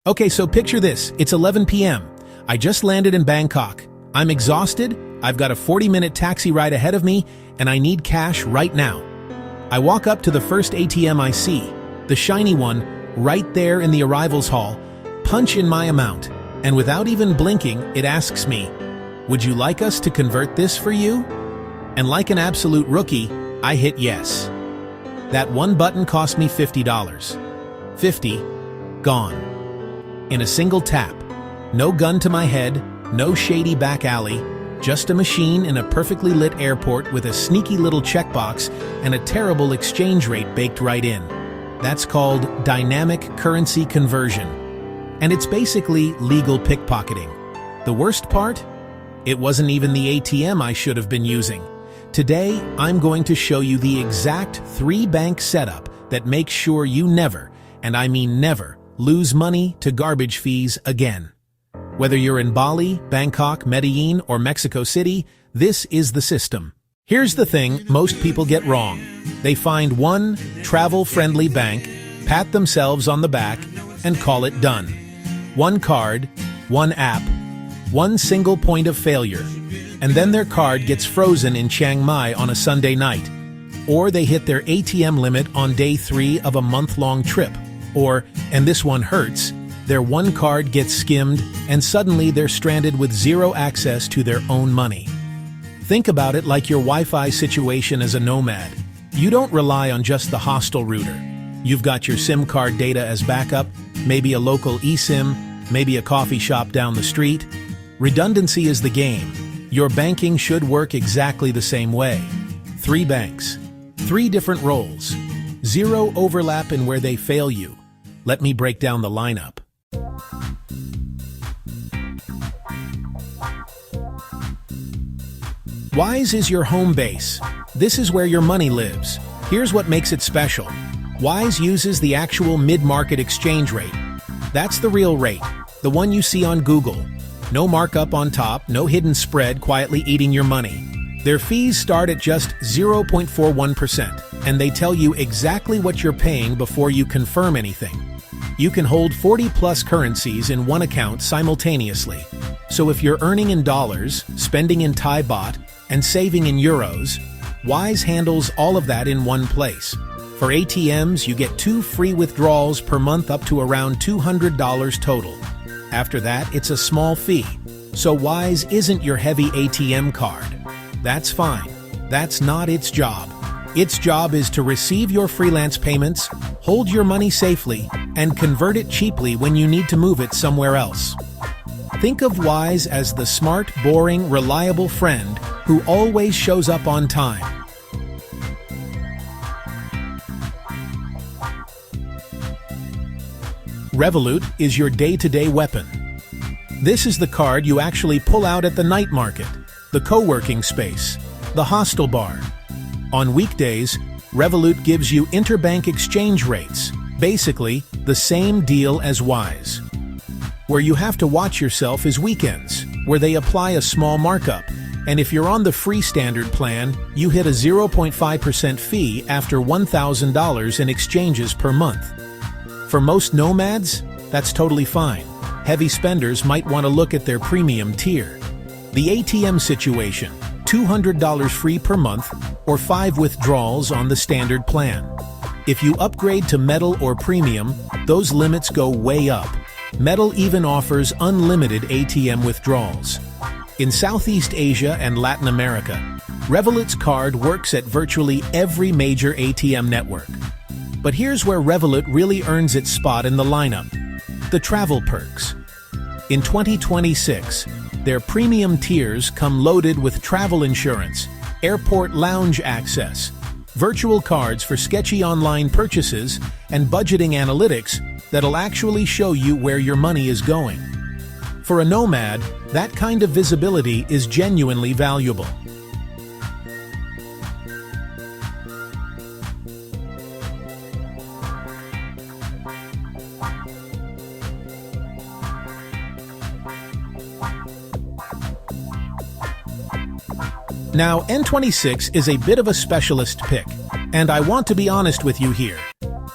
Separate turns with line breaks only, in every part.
Okay, so picture this. It's 11 p.m. I just landed in Bangkok. I'm exhausted, I've got a 40-minute taxi ride ahead of me, and I need cash right now. I walk up to the first ATM I see, the shiny one, right there in the arrivals hall, punch in my amount, and without even blinking, it asks me, "Would you like us to convert this for you?" And like an absolute rookie, I hit yes. That one button cost me $50. 50, gone. In a single tap. No gun to my head, no shady back alley, just a machine in a perfectly lit airport with a sneaky little checkbox and a terrible exchange rate baked right in. That's called dynamic currency conversion. And it's basically legal pickpocketing. The worst part? It wasn't even the ATM I should have been using. Today, I'm going to show you the exact 3-bank setup that makes sure you never, and I mean never, lose money to garbage fees again. Whether you're in Bali, Bangkok, Medellin, or Mexico City, this is the system. Here's the thing most people get wrong. They find one travel-friendly bank, pat themselves on the back, and call it done. One card, one app, one single point of failure, and then their card gets frozen in Chiang Mai on a Sunday night. Or they hit their ATM limit on day 3 of a month-long trip. Or, and this one hurts, their one card gets skimmed and suddenly they're stranded with zero access to their own money. Think about it like your Wi-Fi situation as a nomad. You don't rely on just the hostel router. You've got your SIM card data as backup, maybe a local eSIM, maybe a coffee shop down the street. Redundancy is the game. Your banking should work exactly the same way. 3 banks, 3 different roles, 0 overlap in where they fail you. Let me break down the lineup. Wise is your home base. This is where your money lives. Here's what makes it special. Wise uses the actual mid-market exchange rate. That's the real rate, the one you see on Google. No markup on top, no hidden spread quietly eating your money. Their fees start at just 0.41%, and they tell you exactly what you're paying before you confirm anything. You can hold 40+ currencies in one account simultaneously. So if you're earning in dollars, spending in Thai baht, and saving in euros, Wise handles all of that in one place. For ATMs, you get 2 free withdrawals per month up to around $200 total. After that, it's a small fee. So Wise isn't your heavy ATM card. That's fine. That's not its job. Its job is to receive your freelance payments, hold your money safely, and convert it cheaply when you need to move it somewhere else. Think of Wise as the smart, boring, reliable friend who always shows up on time. Revolut is your day-to-day weapon. This is the card you actually pull out at the night market, the co-working space, the hostel bar. On weekdays, Revolut gives you interbank exchange rates, basically the same deal as Wise. Where you have to watch yourself is weekends, where they apply a small markup, and if you're on the free standard plan, you hit a 0.5% fee after $1,000 in exchanges per month. For most nomads, that's totally fine. Heavy spenders might want to look at their premium tier. The ATM situation, $200 free per month or 5 withdrawals on the standard plan. If you upgrade to Metal or Premium, those limits go way up. Metal even offers unlimited ATM withdrawals. In Southeast Asia and Latin America, Revolut's card works at virtually every major ATM network. But here's where Revolut really earns its spot in the lineup: the travel perks. In 2026, their premium tiers come loaded with travel insurance, airport lounge access, virtual cards for sketchy online purchases, and budgeting analytics that'll actually show you where your money is going. For a nomad, that kind of visibility is genuinely valuable. Now, N26 is a bit of a specialist pick, and I want to be honest with you here.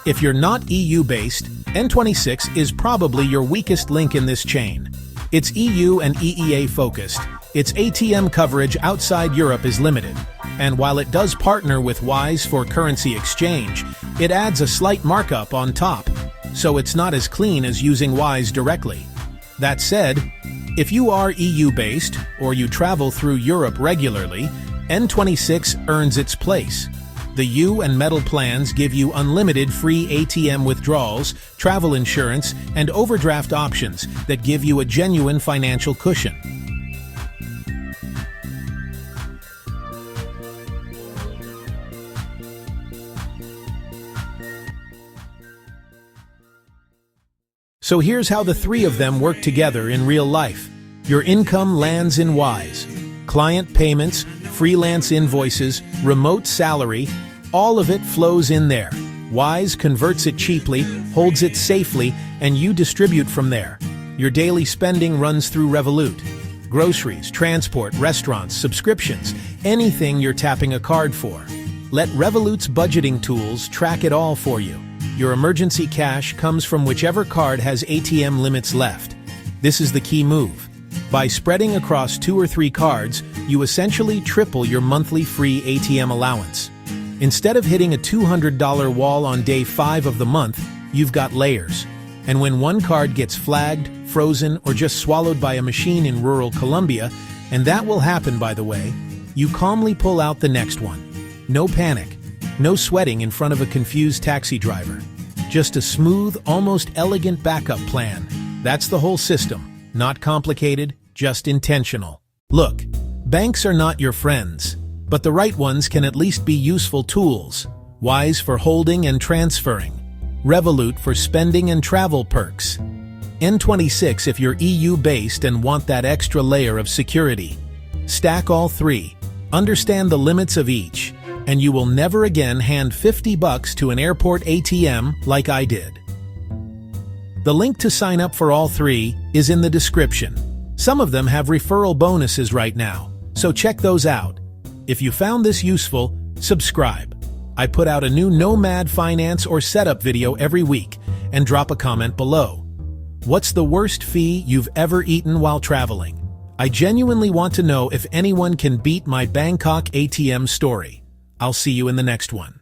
If you're not EU-based, N26 is probably your weakest link in this chain. It's EU and EEA focused. Its ATM coverage outside Europe is limited. And while it does partner with Wise for currency exchange, it adds a slight markup on top, so it's not as clean as using Wise directly. That said, if you are EU-based or you travel through Europe regularly, N26 earns its place. The U and Metal plans give you unlimited free ATM withdrawals, travel insurance, and overdraft options that give you a genuine financial cushion. So here's how the three of them work together in real life. Your income lands in Wise. Client payments, freelance invoices, remote salary, all of it flows in there. Wise converts it cheaply, holds it safely, and you distribute from there. Your daily spending runs through Revolut. Groceries, transport, restaurants, subscriptions, anything you're tapping a card for. Let Revolut's budgeting tools track it all for you. Your emergency cash comes from whichever card has ATM limits left. This is the key move. By spreading across 2 or 3 cards, you essentially triple your monthly free ATM allowance. Instead of hitting a $200 wall on day 5 of the month, you've got layers. And when one card gets flagged, frozen, or just swallowed by a machine in rural Colombia, and that will happen, by the way, you calmly pull out the next one. No panic. No sweating in front of a confused taxi driver. Just a smooth, almost elegant backup plan. That's the whole system. Not complicated, just intentional. Look, banks are not your friends, but the right ones can at least be useful tools. Wise for holding and transferring. Revolut for spending and travel perks. N26 if you're EU-based and want that extra layer of security. Stack all three. Understand the limits of each, and you will never again hand $50 to an airport ATM like I did. The link to sign up for all three is in the description. Some of them have referral bonuses right now, so check those out. If you found this useful, subscribe. I put out a new Nomad finance or setup video every week, and drop a comment below. What's the worst fee you've ever eaten while traveling? I genuinely want to know if anyone can beat my Bangkok ATM story. I'll see you in the next one.